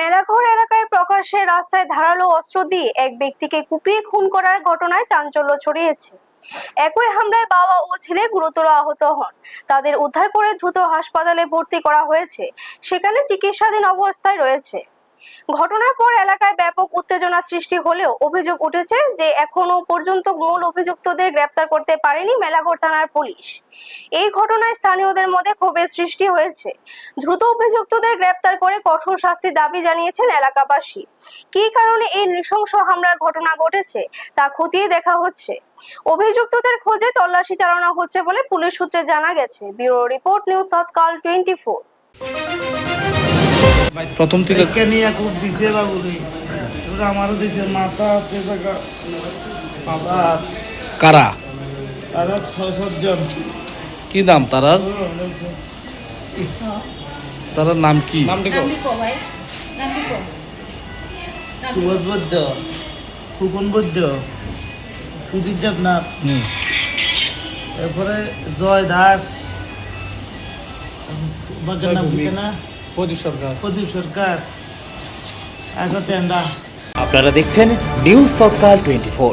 মেলাঘর এলাকায় প্রকাশ্যে রাস্তায় ধারালো অস্ত্র দিয়ে এক ব্যক্তিকে কুপিয়ে খুন করার ঘটনায় চাঞ্চল্য ছড়িয়েছে। একই হামলায় বাবা ও ছেলে গুরুতর আহত হন। তাদের উদ্ধার করে দ্রুত হাসপাতালে ভর্তি করা হয়েছে, সেখানে চিকিৎসাধীন অবস্থায় রয়েছে। ঘটনার পর এলাকায় ব্যাপক উত্তেজনা সৃষ্টি হলেও অভিযোগ উঠেছে যে এখনো পর্যন্ত মূল অভিযুক্তদের গ্রেপ্তার করতে পারেনি মেলাঘর থানার পুলিশ। এই ঘটনায় স্থানীয়দের মধ্যে ক্ষোভের সৃষ্টি হয়েছে। দ্রুত অভিযুক্তদের গ্রেপ্তার করে কঠোর শাস্তি দাবি জানিয়েছেন এলাকাবাসী। কী কারণে এই নৃশংস হামলার ঘটনা ঘটেছে তা খতিয়ে দেখা হচ্ছে। অভিযুক্তদের খোঁজে তল্লাশি চালানো হচ্ছে বলে পুলিশ সূত্রে জানা গেছে। ব্যুরো রিপোর্ট, নিউজ তৎকাল 24। প্রথম থেকে নিয়ে খুব দিছে বাবুরে, আমারও দিছে মাথা হাতে থাকা বাবা কারা আর ৬-৭ জন। কি নাম তারার? তারার নাম কি? সুবোধ বৈদ্য, ফুকন বৈদ্য, সুধীর দেবনাথ, এরপরে জয় দাস, বাচ্চার নাম কি না? প্রদীপ সরকার। প্রদীপ সরকার, একটা টেন্ডা। আপনারা দেখছেন নিউজ তৎকাল 24।